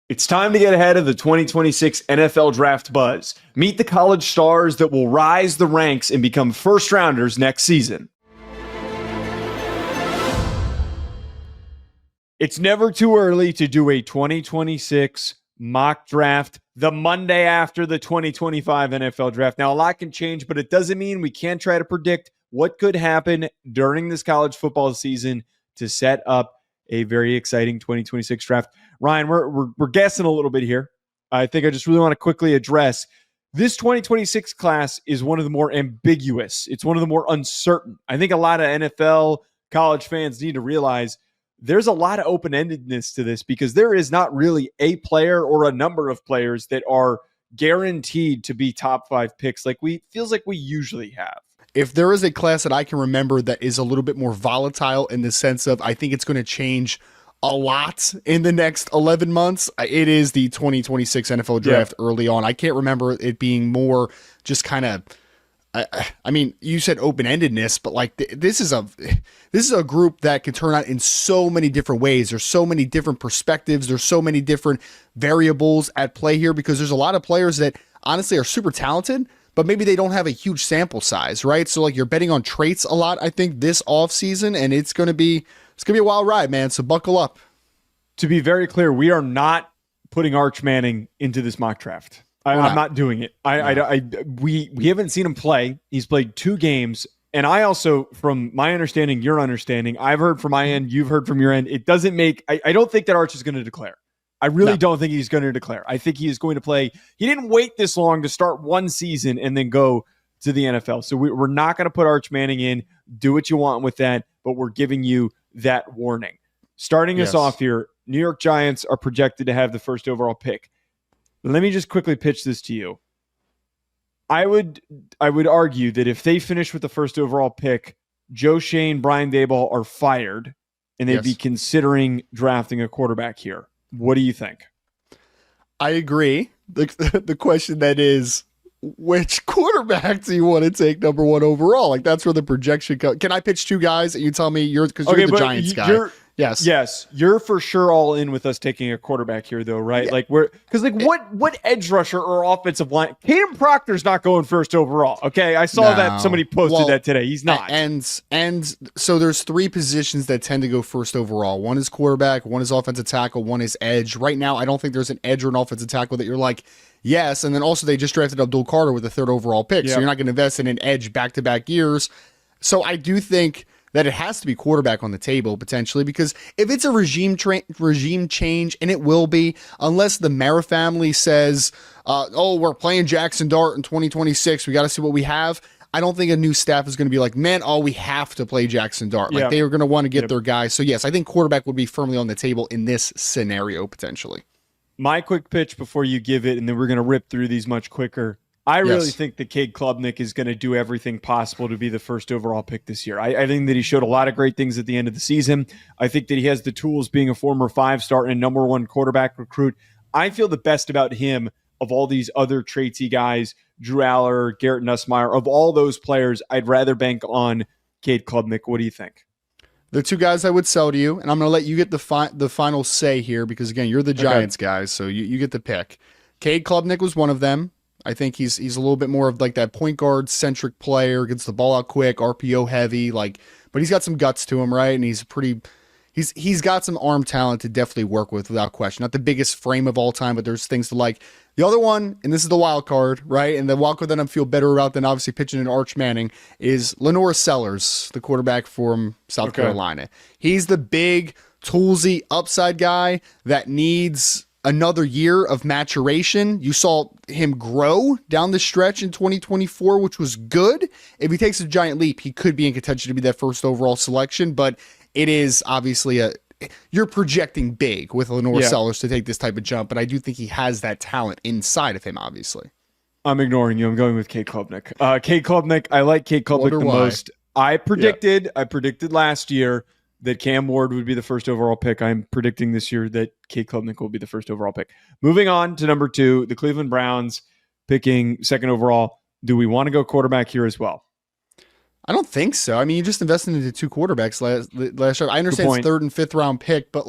It's time to get ahead of the 2026 NFL Draft buzz. Meet the college stars that will rise the ranks and become first rounders next season. It's never too early to do a 2026 mock draft the Monday after the 2025 NFL Draft. Now, a lot can change, but it doesn't mean we can't try to predict what could happen during this college football season to set up a very exciting 2026 draft. Ryan, we're guessing a little bit here. I think I just really want to quickly address this 2026 class is one of the more ambiguous. It's one of the more uncertain. I think a lot of NFL college fans need to realize there's a lot of open-endedness to this because there is not really a player or a number of players that are guaranteed to be top 5 picks feels like we usually have. If there is a class that I can remember that is a little bit more volatile in the sense of I think it's going to change a lot in the next 11 months, it is the 2026 NFL Draft early on. I can't remember it being more just kind of, I mean, you said open-endedness, but like this is a group that can turn out in so many different ways. There's so many different perspectives. There's so many different variables at play here because there's a lot of players that honestly are super talented, but maybe they don't have a huge sample size, right? So like you're betting on traits a lot, I think, this offseason, and it's gonna be a wild ride, man. So buckle up. To be very clear, we are not putting Arch Manning into this mock draft. I'm not doing it. We haven't seen him play. He's played 2 games. And I also, from my understanding, your understanding, I've heard from my end, you've heard from your end. It doesn't make, I don't think that Arch is going to declare. I really don't think he's going to declare. I think he is going to play. He didn't wait this long to start one season and then go to the NFL. So we're not going to put Arch Manning in. Do what you want with that, but we're giving you that warning. Starting us off here, New York Giants are projected to have the first overall pick. Let me just quickly pitch this to you. I would argue that if they finish with the first overall pick, Joe Shane, Brian Daboll are fired, and they'd be considering drafting a quarterback here. What do you think? I agree. The question then is, which quarterback do you want to take number 1 overall? Like that's where the projection goes. Can I pitch 2 guys and you tell me because you're the Giants guy? Yes. You're for sure all in with us taking a quarterback here, though, right? Yeah. What edge rusher or offensive line? Caden Proctor's not going first overall. Okay, I saw that somebody posted that today. He's not. And so there's 3 positions that tend to go first overall. One is quarterback, one is offensive tackle, one is edge. Right now, I don't think there's an edge or an offensive tackle that you're like, yes. And then also they just drafted Abdul Carter with the 3rd overall pick, so you're not going to invest in an edge back-to-back years. So I do think that it has to be quarterback on the table potentially, because if it's a regime change, and it will be, unless the Mara family says, we're playing Jackson Dart in 2026, we got to see what we have. I don't think a new staff is going to be like, man, we have to play Jackson Dart. Like they are going to want to get their guys. So yes, I think quarterback would be firmly on the table in this scenario potentially. My quick pitch before you give it, and then we're going to rip through these much quicker. I really think that Cade Klubnik is going to do everything possible to be the first overall pick this year. I think that he showed a lot of great things at the end of the season. I think that he has the tools, being a former 5-star and number 1 quarterback recruit. I feel the best about him of all these other traitsy guys, Drew Aller, Garrett Nussmeier. Of all those players, I'd rather bank on Cade Klubnik. What do you think? The 2 guys I would sell to you, and I'm going to let you get the final say here because, again, you're the Giants guys, so you get the pick. Cade Klubnik was one of them. I think he's a little bit more of like that point guard centric player, gets the ball out quick, RPO heavy, but he's got some guts to him, right? And he's got some arm talent to definitely work with without question. Not the biggest frame of all time, but there's things to like. The other one, and this is the wild card, right? And the wild card that I feel better about than obviously pitching in Arch Manning is LaNorris Sellers, the quarterback from South Carolina. He's the big, toolsy upside guy that needs another year of maturation. You saw him grow down the stretch in 2024, which was good. If he takes a giant leap, he could be in contention to be that first overall selection, but it is obviously you're projecting big with LaNorris Sellers to take this type of jump, but I do think he has that talent inside of him, obviously. I'm ignoring you. I'm going with Cade Klubnik. Cade Klubnik, I like Cade Klubnik the most. I predicted last year that Cam Ward would be the first overall pick. I'm predicting this year that Cade Klubnik will be the first overall pick. Moving on to number 2, the Cleveland Browns picking 2nd overall. Do we want to go quarterback here as well? I don't think so. I mean, you just invested into 2 quarterbacks last year. I understand it's 3rd and 5th round pick, but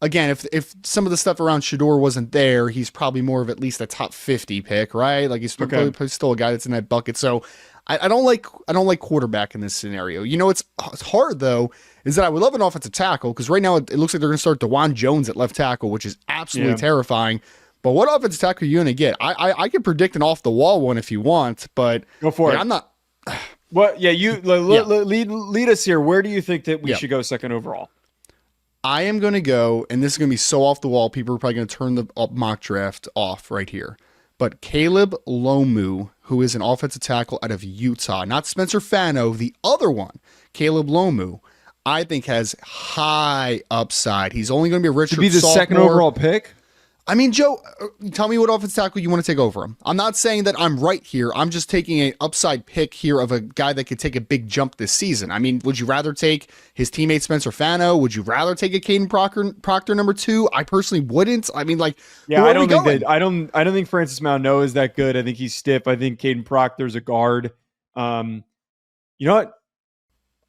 again, if some of the stuff around Shador wasn't there, he's probably more of at least a top 50 pick, right? Like he's still a guy that's in that bucket. So I don't like quarterback in this scenario. You know, it's hard though, is that I would love an offensive tackle because right now it looks like they're going to start DeJuan Jones at left tackle, which is absolutely terrifying. But what offensive tackle are you going to get? I can predict an off the wall one if you want, but go for it. I'm not. Well, yeah, lead us here. Where do you think that we should go second overall? I am going to go, and this is going to be so off the wall, people are probably going to turn the mock draft off right here. But Caleb Lomu, who is an offensive tackle out of Utah, not Spencer Fano, the other one, Caleb Lomu, I think has high upside. He's only going to be a redshirt to be the sophomore. Second overall pick? I mean, Joe, tell me what offensive tackle you want to take over him. I'm not saying that I'm right here. I'm just taking an upside pick here of a guy that could take a big jump this season. I mean, would you rather take his teammate Spencer Fano? Would you rather take a Caden Proctor number 2? I personally wouldn't. I mean, like, I don't think Francis Mount is that good. I think he's stiff. I think Caden Proctor's a guard. You know what?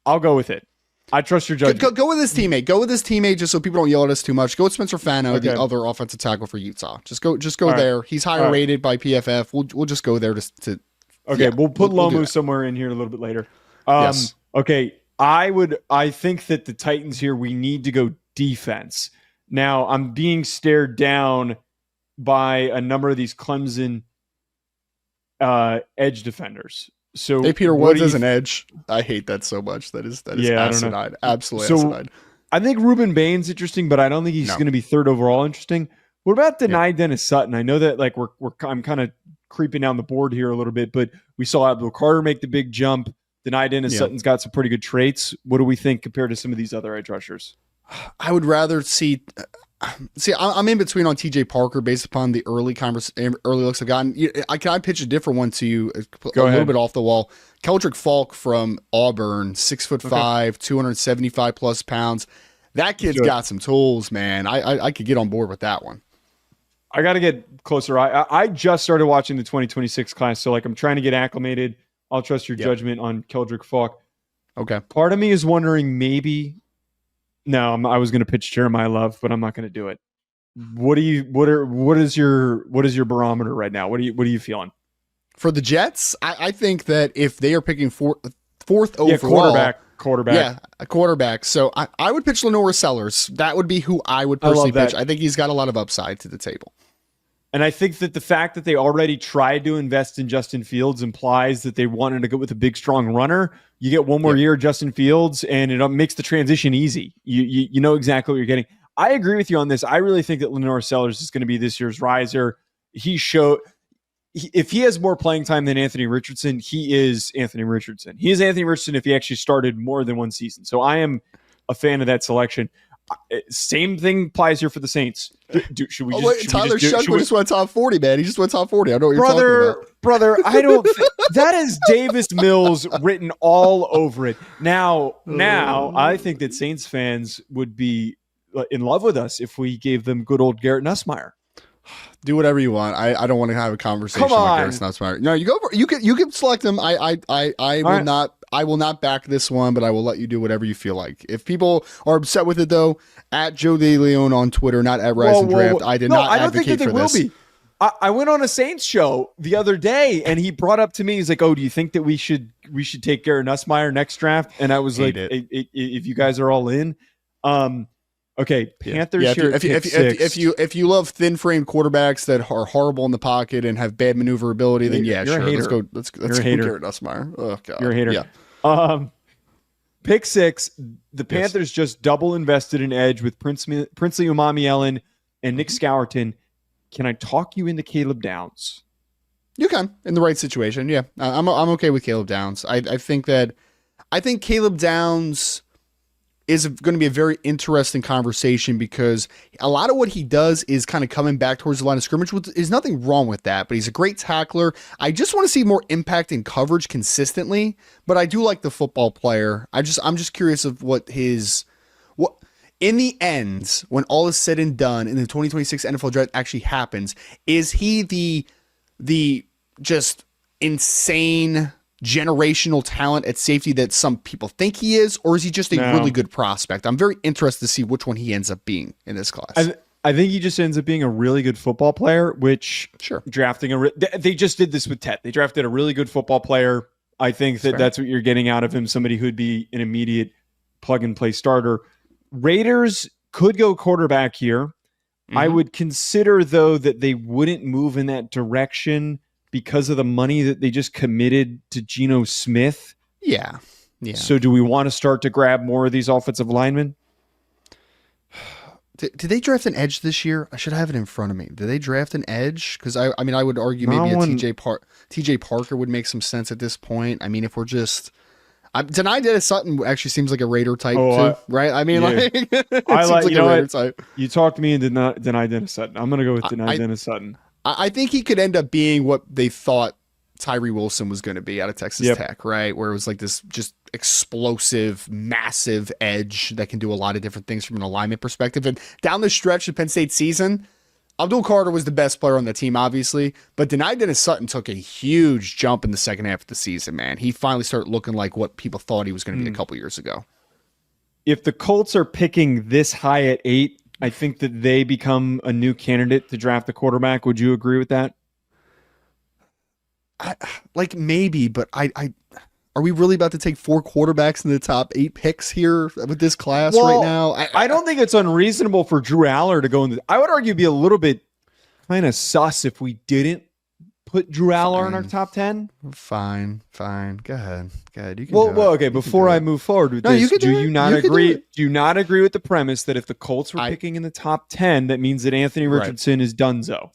I'll go with it. I trust your judgment. Go with his teammate. Go with his teammate just so people don't yell at us too much. Go with Spencer Fano, the other offensive tackle for Utah. Just go there. Right. He's higher rated by PFF. We'll just go there to we'll put Lomu somewhere in here a little bit later. Yes. Okay. I think that the Titans here, we need to go defense. Now I'm being stared down by a number of these Clemson edge defenders. So hey, Peter Woods as an edge. I hate that so much. That is asinine. Absolutely asinine. I think Ruben Bain's interesting, but I don't think he's going to be third overall interesting. What about Dennis Sutton? I know that like I'm kind of creeping down the board here a little bit, but we saw Abdul Carter make the big jump. Dennis Sutton's got some pretty good traits. What do we think compared to some of these other edge rushers? I would rather see. I'm in between on TJ Parker based upon the early looks I've gotten. Can I pitch a different one to you? Go ahead. Little bit off the wall. Keldrick Falk from Auburn, 6'5", 275 plus pounds. That kid's got some tools, man. I could get on board with that one. I got to get closer. I just started watching the 2026 class, so like I'm trying to get acclimated. I'll trust your judgment on Keldrick Falk. Okay. Part of me is wondering maybe. No, I was going to pitch Jeremiyah Love, but I'm not going to do it. What is your barometer right now? What are you feeling for the Jets? I think that if they are picking fourth overall, quarterback, a quarterback. So I would pitch LaNorris Sellers. That would be who I would personally pitch. I think he's got a lot of upside to the table. And I think that the fact that they already tried to invest in Justin Fields implies that they wanted to go with a big, strong runner. You get one more year of Justin Fields, and it makes the transition easy. You know exactly what you're getting. I agree with you on this. I really think that LaNorris Sellers is going to be this year's riser. If he has more playing time than Anthony Richardson, he is Anthony Richardson. He is Anthony Richardson if he actually started more than one season. So I am a fan of that selection. Same thing applies here for the Saints. Should we just? Tyler Shuckman just went top 40, man. He just went top 40. I know what you're talking about, brother. I don't. That is Davis Mills written all over it. Now, I think that Saints fans would be in love with us if we gave them good old Garrett Nussmeier. Do whatever you want. I don't want to have a conversation with Garrett Nussmeier. No, you go. You can select him. I will not back this one, but I will let you do whatever you feel like. If people are upset with it, though, at Joe DeLeone on Twitter, not at Rise and Draft. I did not advocate for this. I went on a Saints show the other day, and he brought up to me, he's like, "Oh, do you think that we should take Garrett Nussmeier next draft?" And I was like, "If you guys are all in." Okay, Panthers here. If you love thin frame quarterbacks that are horrible in the pocket and have bad maneuverability, then sure. Let's go Garrett Nussmeier. Oh god, you're a hater. Yeah. Pick 6. The Panthers just double invested in edge with Princely Umami-Ellen and Nick Scourton. Can I talk you into Caleb Downs? You can in the right situation. Yeah, I'm okay with Caleb Downs. I think Caleb Downs is going to be a very interesting conversation because a lot of what he does is kind of coming back towards the line of scrimmage. There's nothing wrong with that, but he's a great tackler. I just want to see more impact in coverage consistently, but I do like the football player. I'm just curious of what in the end, when all is said and done and the 2026 NFL draft actually happens, is he the just insane generational talent at safety that some people think he is, or is he just a really good prospect? I'm very interested to see which one he ends up being in this class. I think he just ends up being a really good football player, which drafting they just did this with Tet. They drafted a really good football player. I think that's what you're getting out of him, somebody who'd be an immediate plug-and-play starter. Raiders could go quarterback here. Mm-hmm. I would consider, though, that they wouldn't move in that direction because of the money that they just committed to Geno Smith. Yeah. So do we want to start to grab more of these offensive linemen? Did they draft an edge this year? I should have it in front of me. Did they draft an edge? Because I would argue maybe TJ Parker would make some sense at this point. I mean, if we're just Denai Dennis Sutton actually seems like a Raider type too, right? I mean, type. You talked me into Denai Dennis Sutton. I'm going to go with Denai Dennis Sutton. I think he could end up being what they thought Tyree Wilson was going to be out of Texas Tech, right? Where it was like this just explosive, massive edge that can do a lot of different things from an alignment perspective. And down the stretch of Penn State season, Abdul Carter was the best player on the team, obviously, but Denai Dennis Sutton took a huge jump in the second half of the season, man. He finally started looking like what people thought he was going to be a couple years ago. If the Colts are picking this high at 8, I think that they become a new candidate to draft a quarterback. Would you agree with that? Maybe, but are we really about to take 4 quarterbacks in the top 8 picks here with this class right now? I don't think it's unreasonable for Drew Aller to go in. I would argue it'd be a little bit kind of sus if we didn't put Drew Aller in our top 10. Fine. Go ahead. You can okay. Before I move forward with this, do you not agree? Do you not agree with the premise that if the Colts were picking in the top 10, that means that Anthony Richardson is donezo?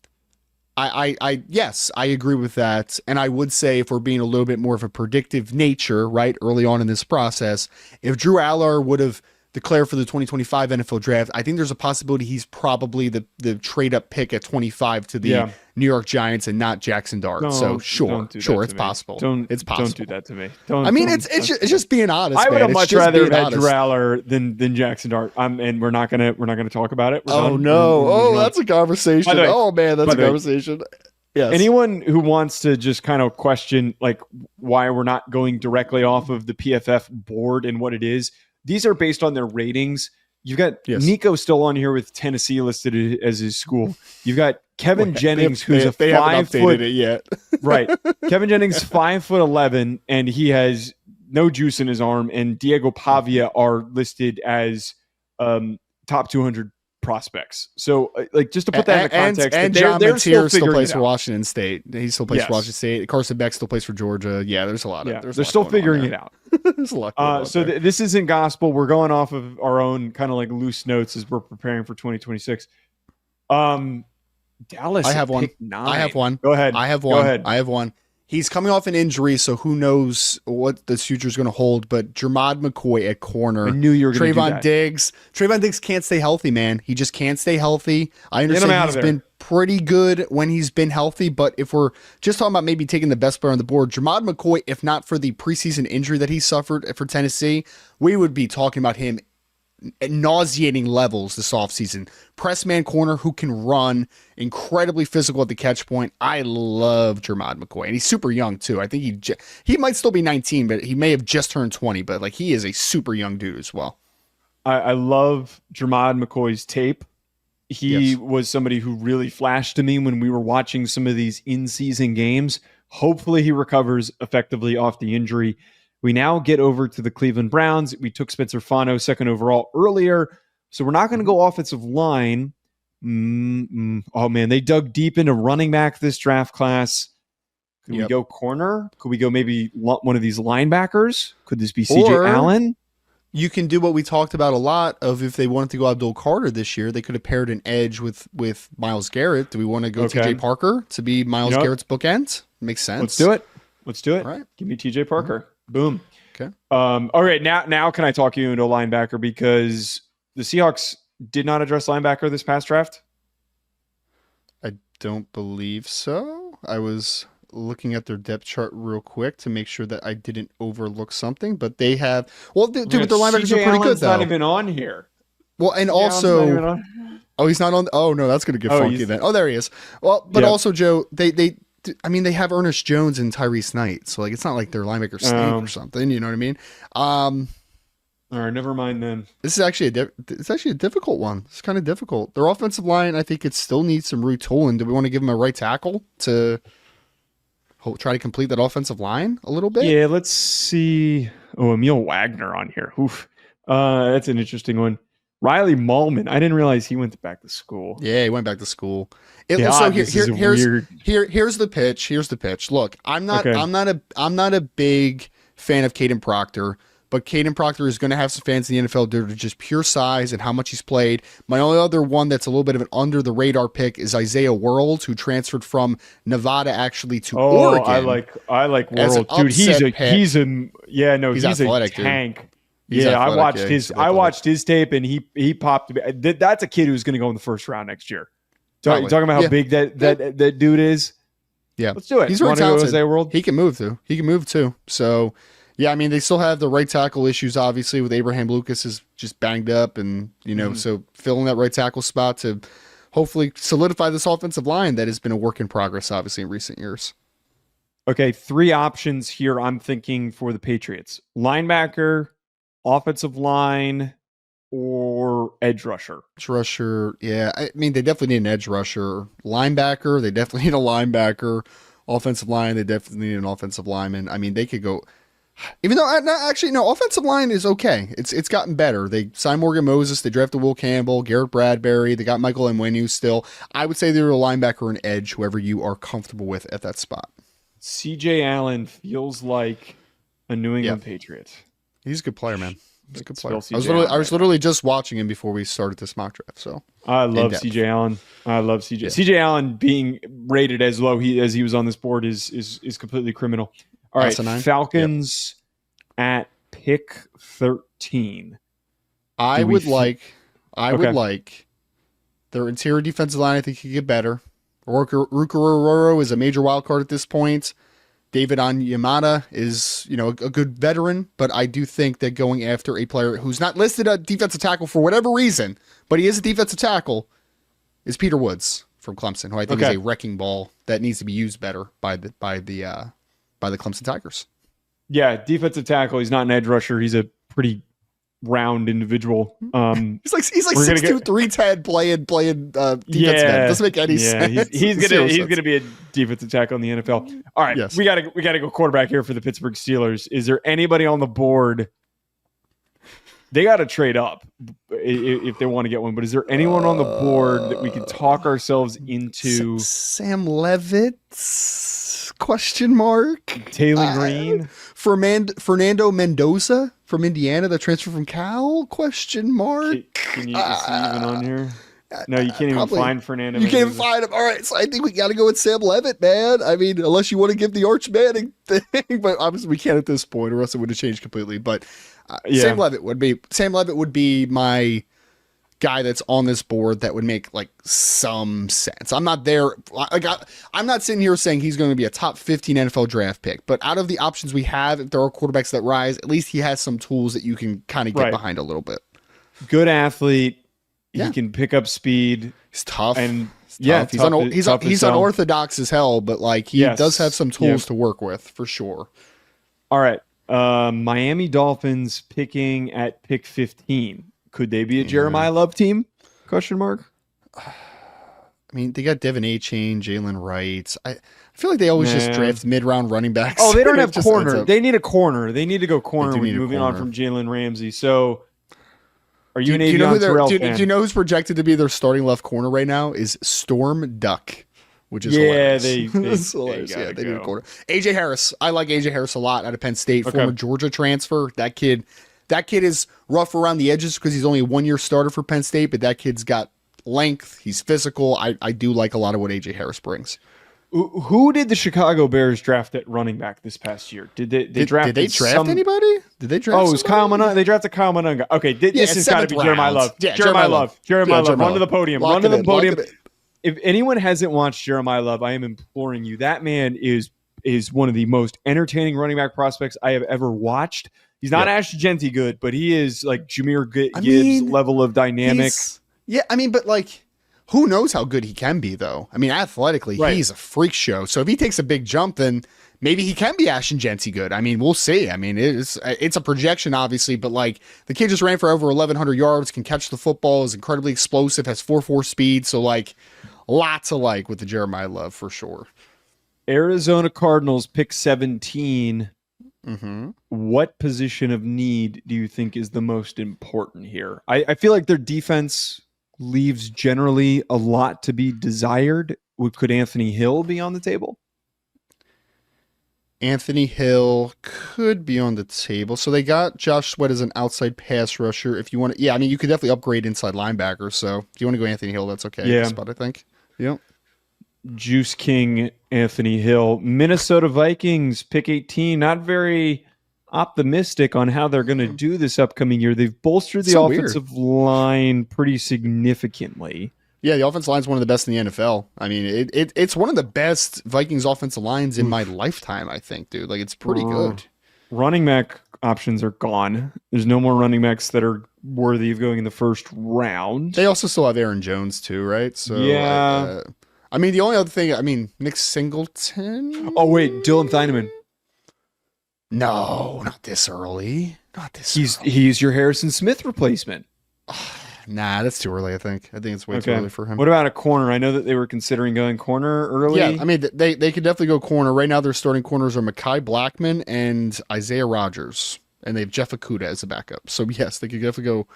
Yes, I agree with that. And I would say, if we're being a little bit more of a predictive nature, right, early on in this process, if Drew Aller would have declared for the 2025 NFL draft, I think there's a possibility he's probably the trade up pick at 25 to the New York Giants and not Jackson Dart. It's possible. It's possible. Don't do that to me. It's just being honest. I would have much rather have had Drew Aller than Jackson Dart. And we're not gonna talk about it. That's a conversation. That's a conversation. Yes. Anyone who wants to just kind of question like why we're not going directly off of the PFF board and what it is, these are based on their ratings. You've got Nico still on here with Tennessee listed as his school. You've got Kevin Jennings, who's they haven't updated it yet. Right. Kevin Jennings, 5'11", and he has no juice in his arm. And Diego Pavia are listed as top 200 prospects. So, just to put that in context, and John Mateer still plays for Washington State. He still plays for Washington State. Carson Beck still plays for Georgia. Yeah, there's a lot of. They're still figuring it out. There's a lot. This isn't gospel. We're going off of our own kind of like loose notes as we're preparing for 2026. Dallas. I have one. 9. I have one. Go ahead. I have one. He's coming off an injury, so who knows what the future is going to hold. But Jermod McCoy at corner. I knew you were going to do that. Trayvon Diggs can't stay healthy, man. He just can't stay healthy. I understand he's been pretty good when he's been healthy, but if we're just talking about maybe taking the best player on the board, Jermod McCoy, if not for the preseason injury that he suffered for Tennessee, we would be talking about him at nauseating levels this offseason. Press man corner who can run, incredibly physical at the catch point. I love Jermod McCoy, and he's super young too. I think he might still be 19, but he may have just turned 20, but he is a super young dude as well. I love Jermod McCoy's tape. He was somebody who really flashed to me when we were watching some of these in-season games. Hopefully he recovers effectively off the injury. We now get over to the Cleveland Browns. We took Spencer Fano 2nd overall earlier, so we're not going to go offensive line. Oh, man, they dug deep into running back this draft class. Could we go corner? Could we go maybe one of these linebackers? Could this be C.J. Allen? You can do what we talked about a lot of if they wanted to go Abdul Carter this year, they could have paired an edge with Myles Garrett. Do we want to go TJ Parker to be Myles Garrett's bookend? Makes sense. Let's do it. All right. Give me TJ Parker. Boom. Okay. All right. Now can I talk you into a linebacker because the Seahawks did not address linebacker this past draft? I don't believe so. I was looking at their depth chart real quick to make sure that I didn't overlook something, but they have. Well, dude, their linebackers are pretty good though. Not even on here. Well, and also, he's not on. Oh no, that's gonna get funky then. Oh, there he is. Well, but also Joe, they I mean, they have Ernest Jones and Tyrese Knight, so like it's not like their linebacker stink or something. You know what I mean? All right, never mind then. This is actually a difficult one. It's kind of difficult. Their offensive line, I think it still needs some retooling. Do we want to give them a right tackle to try to complete that offensive line a little bit? Yeah, let's see. Oh, Emil Wagner on here. Oof. That's an interesting one. Riley Mahlman. I didn't realize he went back to school. Yeah, he went back to school. Here's the pitch. Here's the pitch. Look, I'm not a big fan of Caden Proctor, but Caden Proctor is going to have some fans in the NFL due to just pure size and how much he's played. My only other one that's a little bit of an under the radar pick is Isaiah World, who transferred from Nevada actually to Oregon. I like World, dude. He's a athletic, tank. He's yeah, athletic, I watched his tape, and he popped. That's a kid who's going to go in the first round next year. Talking about how big that dude is. Yeah, let's do it. He's really talented. Isaiah World? He can move too. So, yeah, I mean, they still have the right tackle issues, obviously, with Abraham Lucas is just banged up, and so filling that right tackle spot to hopefully solidify this offensive line that has been a work in progress, obviously, in recent years. Okay, 3 options here. I'm thinking for the Patriots: linebacker, offensive line, or edge rusher. Edge rusher, yeah. I mean, they definitely need an edge rusher. Linebacker, they definitely need a linebacker. Offensive line, they definitely need an offensive lineman. I mean, they could go. Even though, offensive line is okay. It's gotten better. They signed Morgan Moses. They drafted Will Campbell, Garrett Bradbury. They got Michael Onwenu still. I would say they're a linebacker or an edge, whoever you are comfortable with at that spot. C.J. Allen feels like a New England Patriot. He's a good player, man. He's a good player. I was literally just watching him before we started this mock draft. So I love C.J. Allen. I love C.J. Yeah. C.J. Allen being rated as low as he was on this board is completely criminal. All right, Falcons at pick 13. I would like their interior defensive line. I think could get better. Ruka Rororo is a major wild card at this point. David Onyemata is, a good veteran, but I do think that going after a player who's not listed a defensive tackle for whatever reason, but he is a defensive tackle, is Peter Woods from Clemson, who I think is a wrecking ball that needs to be used better by the Clemson Tigers. Yeah, defensive tackle. He's not an edge rusher. He's a pretty round individual. He's like 6'2", 310 playing defense man. Doesn't make any sense. He's gonna be a defensive tackle in the NFL. All right, we gotta go quarterback here for the Pittsburgh Steelers. Is there anybody on the board? They got to trade up if they want to get one. But is there anyone on the board that we can talk ourselves into? Sam Levitt? Question mark. Taylor Green. Fernando Mendoza from Indiana, the transfer from Cal? Question mark. Can you see even on here? No, you can't even find Fernando. You can't even find him. All right, so I think we got to go with Sam Levitt, man. I mean, unless you want to give the Arch Manning thing, but obviously we can't at this point, or else it would have changed completely. But Sam Levitt would be my guy that's on this board that would make like some sense. I'm not there. I'm not sitting here saying he's going to be a top 15 NFL draft pick, but out of the options we have, if there are quarterbacks that rise, at least he has some tools that you can kind of get behind a little bit. Good athlete. He can pick up speed. He's tough. And he's unorthodox as hell, but like he does have some tools to work with for sure. All right. Miami Dolphins picking at pick 15. Could they be a Jeremiyah Love team? Question mark. I mean, they got Devin Achane, Jalen Wright. I feel like they always just draft mid-round running backs. Oh, they don't have corner. They need a corner. They need to go corner when moving on from Jalen Ramsey. So, are you an Avion Terrell fan? Do you know who's projected to be their starting left corner right now? Is Storm Duck, which is hilarious. They hilarious. They need a corner. AJ Harris. I like AJ Harris a lot out of Penn State. Former Georgia transfer. That kid is rough around the edges because he's only a 1-year starter for Penn State, but that kid's got length. He's physical. I do like a lot of what AJ Harris brings. Who did the Chicago Bears draft at running back this past year? Did they draft anybody? Did they draft? Oh, it was Kyle Monunga. They drafted Kyle Monunga. Okay, this has got to be Jeremiyah Love. Yeah, Jeremiyah Love. Run to the podium. Run to the podium. If anyone hasn't watched Jeremiyah Love, I am imploring you. That man is one of the most entertaining running back prospects I have ever watched. He's not Ash Gentry good, but he is like Jahmyr Gibbs level of dynamic. But like, Who knows how good he can be, though? I mean, athletically, he's a freak show. So if he takes a big jump, then maybe he can be Ashton Jency good. I mean, we'll see. I mean, it's a projection, obviously, but like the kid just ran for over 1,100 yards, can catch the football, is incredibly explosive, has 4.4 speed. So like lots of like with the Jeremiyah Love for sure. Arizona Cardinals pick 17. Mm-hmm. What position of need do you think is the most important here? I feel like their defense leaves generally a lot to be desired. Could Anthony Hill be on the table? Anthony Hill could be on the table. So they got Josh Sweat as an outside pass rusher. If you want to, yeah, I mean, you could definitely upgrade inside linebacker. So if you want to go Anthony Hill, that's okay. Yeah. Spot, I think. Yep. Juice King, Anthony Hill. Minnesota Vikings, pick 18. Not very optimistic on how they're going to do this upcoming year. They've bolstered the offensive line pretty significantly. Yeah, the offensive line is one of the best in the NFL. I mean, it's one of the best Vikings offensive lines in my lifetime, I think, dude. Like, it's pretty good. Running back options are gone. There's no more running backs that are worthy of going in the first round. They also still have Aaron Jones, too, right? So yeah. I mean, the only other thing, I mean, Nick Singleton. Oh, wait, Dylan Thieneman. No, not this early. Not this early. He's your Harrison Smith replacement. Nah, that's too early, I think. I think it's way too early for him. What about a corner? I know that they were considering going corner early. Yeah, I mean, they could definitely go corner. Right now, their starting corners are Mekhi Blackman and Isaiah Rodgers. And they have Jeff Okudah as a backup. So, yes, they could definitely go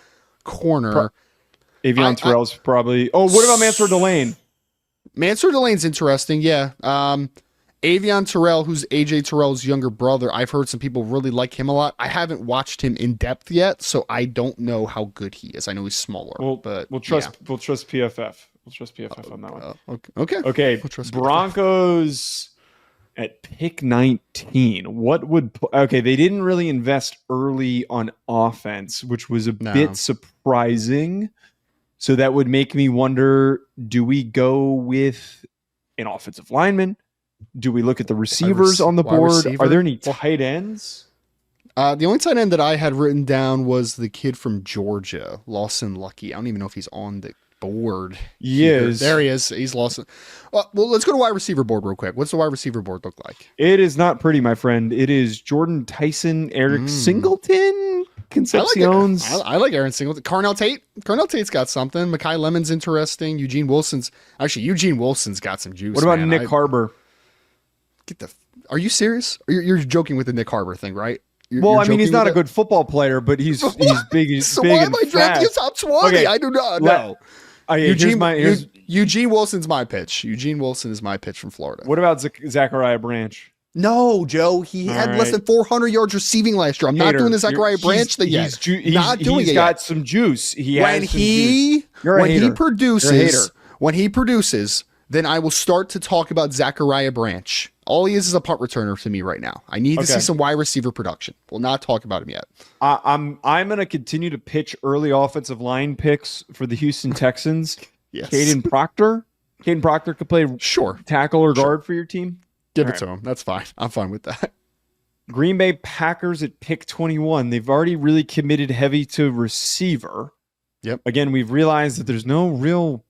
corner. Avion Terrell's probably... Oh, what about Mansour Delane? Mansour Delane's interesting, yeah. Avion Terrell, who's AJ Terrell's younger brother, I've heard some people really like him a lot. I haven't watched him in depth yet, so I don't know how good he is. I know he's smaller, but we'll trust PFF. We'll trust PFF on that one. Okay. We'll Broncos at pick 19. They didn't really invest early on offense, which was a bit surprising. So that would make me wonder, do we go with an offensive lineman? Do we look at the receivers on the board? Are there any tight ends? The only tight end that I had written down was the kid from Georgia, Lawson Lucky. I don't even know if he's on the board. He is. There he is. He's Lawson. Well, let's go to wide receiver board real quick. What's the wide receiver board look like? It is not pretty, my friend. It is Jordan Tyson, Eric Singleton, Concepcion's. I like Aaron Singleton. Carnell Tate. Carnell Tate's got something. Mekhi Lemon's interesting. Eugene Wilson's got some juice. What about Nick Harbor? Are you serious? You're joking with the Nick Harbor thing, right? I mean, he's not a good football player, but he's big. So big why am I drafting a top 20? Okay. I do not know. Eugene Wilson's my pitch. Eugene Wilson is my pitch from Florida. What about Zachariah Branch? No, Joe. He had less than 400 yards receiving last year. I'm not doing the Zachariah Branch thing yet. He's got some juice. When he produces, then I will start to talk about Zachariah Branch. All he is a punt returner to me right now. I need to see some wide receiver production. We'll not talk about him yet. I'm going to continue to pitch early offensive line picks for the Houston Texans. Yes. Caden Proctor. Caden Proctor could play tackle or guard for your team. Give it to him. That's fine. I'm fine with that. Green Bay Packers at pick 21. They've already really committed heavy to receiver. Yep. Again, we've realized that there's no real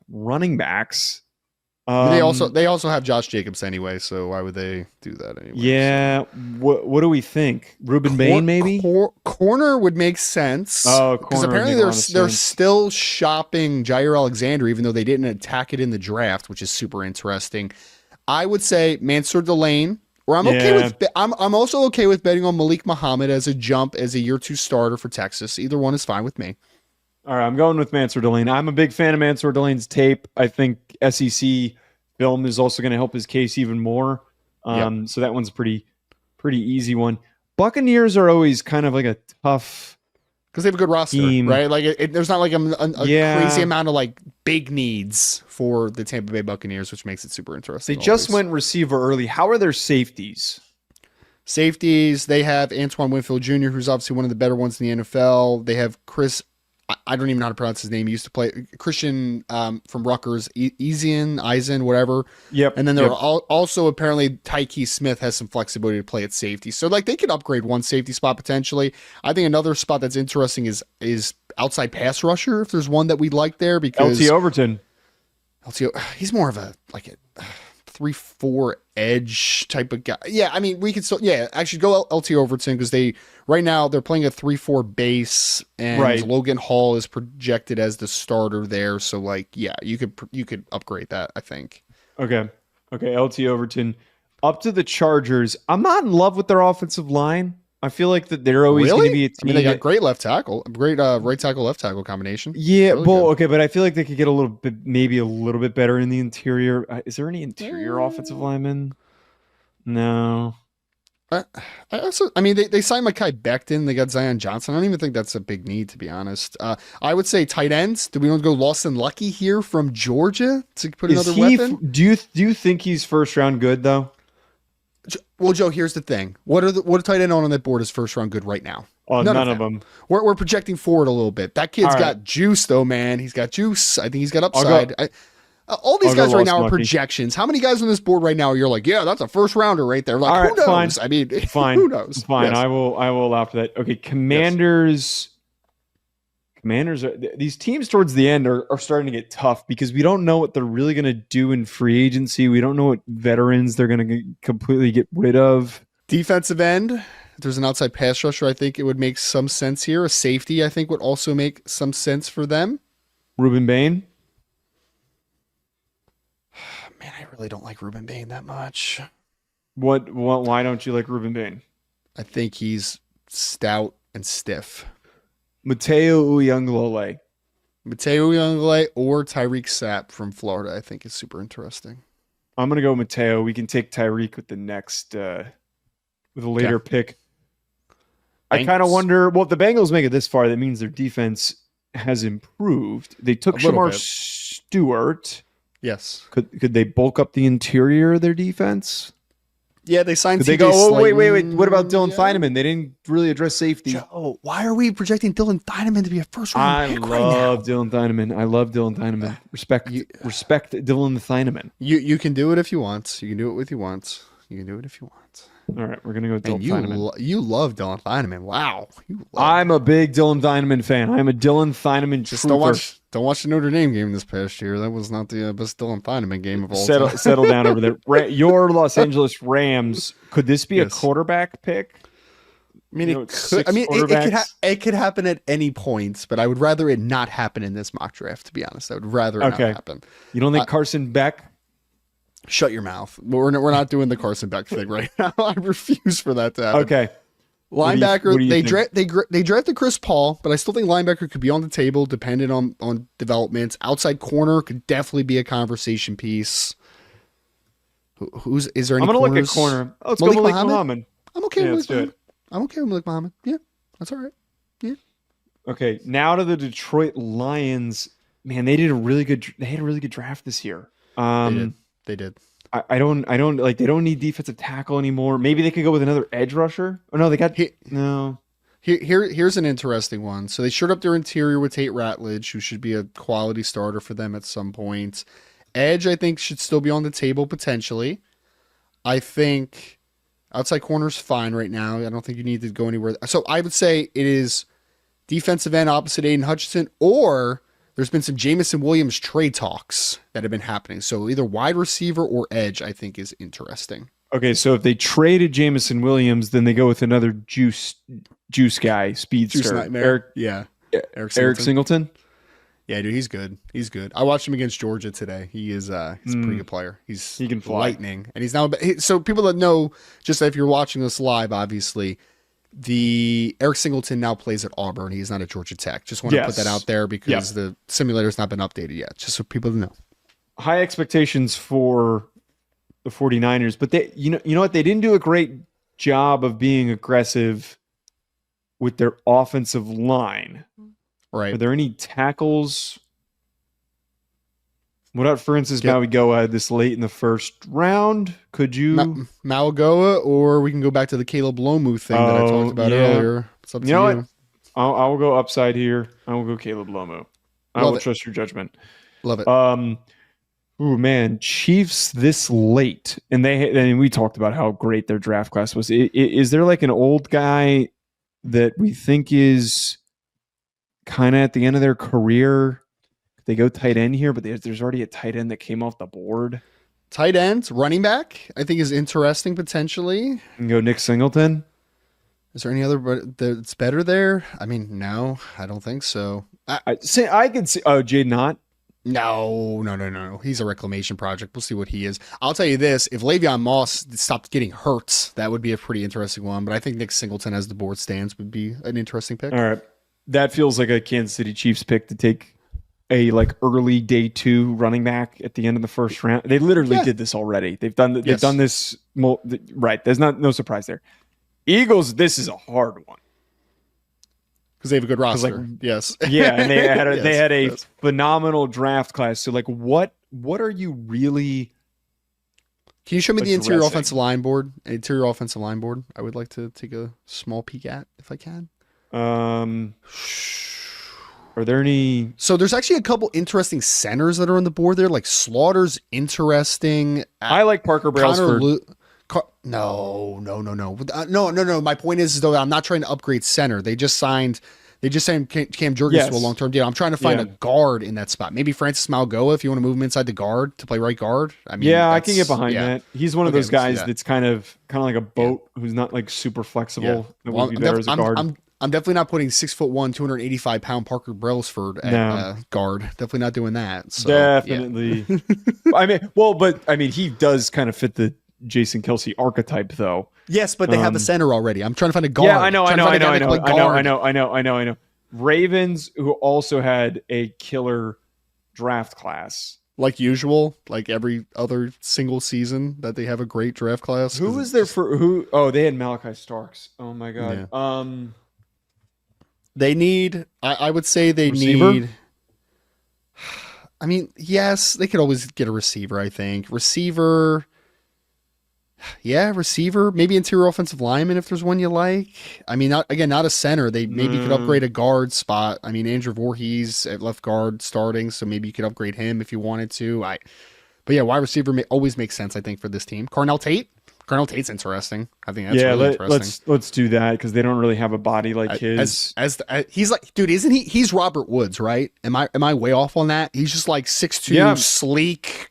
running backs. They also have Josh Jacobs anyway, so why would they do that anyway? Yeah. What do we think? Ruben Bain, maybe? Corner would make sense. Oh, because apparently they're still shopping Jair Alexander, even though they didn't attack it in the draft, which is super interesting. I would say Mansour Delane, or I'm also okay with betting on Malik Muhammad as a jump as a year 2 starter for Texas. Either one is fine with me. All right, I'm going with Mansour Delane. I'm a big fan of Mansour Delane's tape. I think SEC film is also going to help his case even more. So that one's a pretty easy one. Buccaneers are always kind of like a tough because they have a good roster, team. Right? Like there's not like a crazy amount of like big needs for the Tampa Bay Buccaneers, which makes it super interesting. They just went receiver early. How are their safeties? Safeties, they have Antoine Winfield Jr., who's obviously one of the better ones in the NFL. They have Chris. I don't even know how to pronounce his name. He used to play Christian from Rutgers, Eisen, whatever. Yep. And then there are also apparently Tyke Smith has some flexibility to play at safety. So like they could upgrade one safety spot potentially. I think another spot that's interesting is outside pass rusher, if there's one that we'd like there, because LT Overton. He's more of a 3-4 edge type of guy. Yeah, I mean, we could still, actually go LT Overton, because right now they're playing a 3-4 base, and Logan Hall is projected as the starter there. So you could upgrade that, I think. Okay, LT Overton up to the Chargers. I'm not in love with their offensive line. I feel like that they're always going to be a team. I mean, they got great left tackle, great right tackle, left tackle combination. Yeah, really but I feel like they could get maybe a little bit better in the interior. Is there any interior offensive linemen? No. They signed Mekhi Becton. They got Zion Johnson. I don't even think that's a big need, to be honest. I would say tight ends. Do we want to go Lawson Lucky here from Georgia to put another weapon? Do you think he's first round good though? Well, Joe, here's the thing. What are tight end on that board is first round good right now? Oh, none of them. We're projecting forward a little bit. That kid's got juice, though, man. He's got juice. I think he's got upside. All these guys right now are projections. How many guys on this board right now you're like, yeah, that's a first rounder right there? Like, who knows? Fine. I mean, fine. Who knows? Fine. Yes. I will allow for that. Okay, Commanders. Yes. Commanders these teams towards the end are starting to get tough, because we don't know what they're really going to do in free agency. We don't know what veterans they're going to completely get rid of. Defensive end, if there's an outside pass rusher, I think it would make some sense here. A safety, I think, would also make some sense for them. Ruben Bain. Man, I really don't like Ruben Bain that much. What? Why don't you like Ruben Bain? I think he's stout and stiff. Mateo Uiagalelei or Tyreek Sapp from Florida, I think, is super interesting. I'm going to go Mateo. We can take Tyreek with the next, with a later pick. I kind of wonder, well, if the Bengals make it this far, that means their defense has improved. They took Shamar Stewart. Yes. Could they bulk up the interior of their defense? Yeah, they signed. They go, wait. What about Dylan Thieneman? They didn't really address safety. Joe, why are we projecting Dylan Thieneman to be a first-round pick right now? I love Dylan Thieneman. Respect Dylan Thieneman. You can do it if you want. You can do it if you want. All right, we're gonna go Dylan Thieneman. You love Dylan Thieneman. Wow. I'm a big Dylan Thieneman fan. I'm a Dylan Thieneman truther. Don't watch the Notre Dame game this past year. That was not the best Dylan Thieneman game of all time. Settle down over there. Your Los Angeles Rams. Could this be a quarterback pick? I mean, it could happen at any point, but I would rather it not happen in this mock draft. To be honest, I would rather it not happen. You don't think Carson Beck? Shut your mouth. We're not doing the Carson Beck thing right now. I refuse for that to happen. Okay. Linebacker, they drafted Chris Paul, but I still think linebacker could be on the table depending on developments. Outside corner could definitely be a conversation piece. Is there any? I'm gonna look at corner. Let's go Malik Muhammad. I'm okay with it. I'm okay with Malik Muhammad. Yeah, that's all right. Yeah. Okay, now to the Detroit Lions. Man, they had a really good draft this year. They did. I don't like, they don't need defensive tackle anymore. Maybe they could go with another edge rusher. Oh no, they got no. Here's an interesting one. So they shored up their interior with Tate Ratledge, who should be a quality starter for them at some point. Edge, I think, should still be on the table potentially. I think outside corner's fine right now. I don't think you need to go anywhere. So I would say it is defensive end opposite Aiden Hutchinson, or there's been some Jamison Williams trade talks that have been happening. So either wide receiver or edge, I think, is interesting. Okay, so if they traded Jamison Williams, then they go with another juice guy, speedster. Juice nightmare. Eric Singleton. Yeah, dude, he's good. I watched him against Georgia today. He's a pretty good player. He can fly. Lightning, and he's now. So people that know, just if you're watching this live, obviously, the Eric Singleton now plays at Auburn. He's not at Georgia Tech. Just want to put that out there because the simulator's not been updated yet. Just so people know. High expectations for the 49ers, but they, you know what? They didn't do a great job of being aggressive with their offensive line. Right. Are there any tackles? What about, for instance, Mawigoa this late in the first round? Could you Mawigoa, or we can go back to the Caleb Lomu thing that I talked about earlier. It's up to you. What? I will go upside here. I will go Caleb Lomu. I will trust your judgment. Love it. Oh man, Chiefs this late, and we talked about how great their draft class was. Is there like an old guy that we think is kind of at the end of their career. They go tight end here, but there's already a tight end that came off the board. Tight end, running back, I think is interesting potentially. And go Nick Singleton. Is there any other that's better there? I mean, no, I don't think so. I could see. Oh, Jade Knott. No. He's a reclamation project. We'll see what he is. I'll tell you this: if Le'Veon Moss stopped getting hurt, that would be a pretty interesting one. But I think Nick Singleton, as the board stands, would be an interesting pick. All right, that feels like a Kansas City Chiefs pick to take a early day 2 running back at the end of the first round. They literally did this already. They've done this. Right. There's no surprise there. Eagles. This is a hard one. Because they have a good roster. Yes. Yeah, and they had a phenomenal draft class. So what are you really? Can you show me the interior offensive line board? I would like to take a small peek at if I can. Are there any? So there's actually a couple interesting centers that are on the board there. Like Slaughter's interesting. I like Parker Brailsford. No. My point is though, I'm not trying to upgrade center. They just signed Cam Jurgens to a long-term deal. I'm trying to find a guard in that spot. Maybe Francis Malgoa if you want to move him inside the guard to play right guard. I mean, I can get behind that. He's one of those guys that's kind of like a boat who's not super flexible. That would be better as a guard. I'm definitely not putting 6'1", 285-pound Parker Brailsford at guard. Definitely not doing that. So, definitely. I mean, he does kind of fit the Jason Kelce archetype, though. Yes, but they have a center already. I'm trying to find a guard. Yeah, I know. Ravens, who also had a killer draft class. Like usual, like every other single season that they have a great draft class. Who was there for who? Oh, they had Malachi Starks. Oh my God. Yeah. They need, I would say they receiver? need, I mean, yes, they could always get a receiver, I think. Receiver, maybe interior offensive lineman if there's one you like. I mean, not a center. They maybe could upgrade a guard spot. I mean, Andrew Voorhees at left guard starting, so maybe you could upgrade him if you wanted to. But yeah, wide receiver always makes sense, I think, for this team. Carnell Tate's interesting. I think that's really interesting. Let's do that because they don't really have a body like his. He's like, dude, isn't he? He's Robert Woods, right? Am I way off on that? He's just like 6'2", sleek,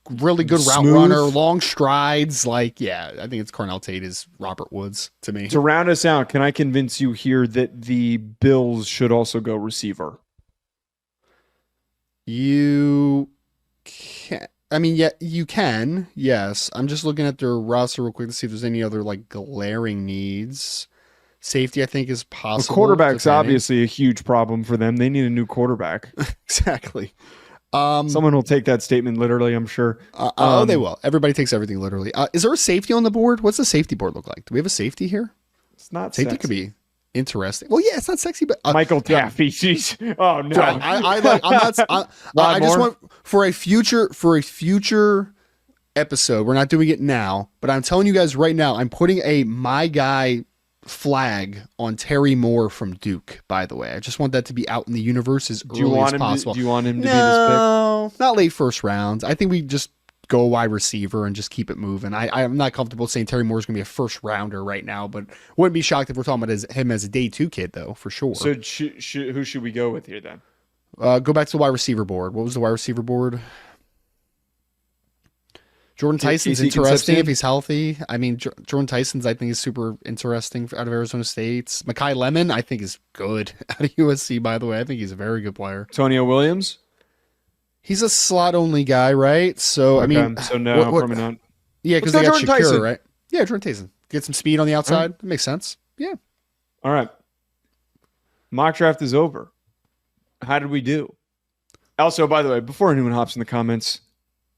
really good route runner, long strides. I think it's Carnell Tate is Robert Woods to me. To round us out, can I convince you here that the Bills should also go receiver? You can. I mean, yeah, you can. Yes. I'm just looking at their roster real quick to see if there's any other glaring needs. Safety, I think, is possible. The quarterback's obviously a huge problem for them. They need a new quarterback. Exactly. Someone will take that statement literally, I'm sure. They will. Everybody takes everything literally. Is there a safety on the board? What's the safety board look like? Do we have a safety here? It's not safety. Sexy. Could be interesting. Well, yeah, it's not sexy, but Michael Taffy. Jeez. Oh no. I just want for a future episode. We're not doing it now, but I'm telling you guys right now, I'm putting a my guy flag on Terry Moore from Duke. By the way, I just want that to be out in the universe as early as possible. Do you want him to be this pick? No, not late first rounds. I think we just go wide receiver and just keep it moving. I'm not comfortable saying Terry Moore's going to be a first rounder right now, but wouldn't be shocked if we're talking about him as a day 2 kid, though, for sure. So who should we go with here then? Go back to the wide receiver board. What was the wide receiver board? Jordan Tyson's interesting if he's healthy. I mean, Jordan Tyson's I think is super interesting out of Arizona State. Mekhi Lemon I think is good out of USC, by the way. I think he's a very good player. Antonio Williams? He's a slot-only guy, right? So, okay. I mean... So, no, probably not. Yeah, because they got Shakira, Tyson. Right? Yeah, Jordan Tyson. Get some speed on the outside. That makes sense. Yeah. All right. Mock draft is over. How did we do? Also, by the way, before anyone hops in the comments,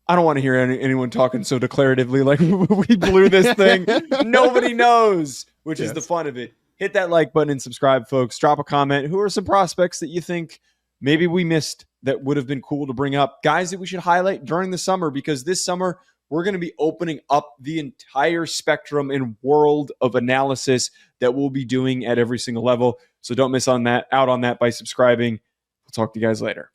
I don't want to hear anyone talking so declaratively like we blew this thing. Nobody knows, which is the fun of it. Hit that like button and subscribe, folks. Drop a comment. Who are some prospects that you think maybe we missed that would have been cool to bring up? Guys that we should highlight during the summer, because this summer we're going to be opening up the entire spectrum and world of analysis that we'll be doing at every single level. So don't miss out on that by subscribing. We'll talk to you guys later.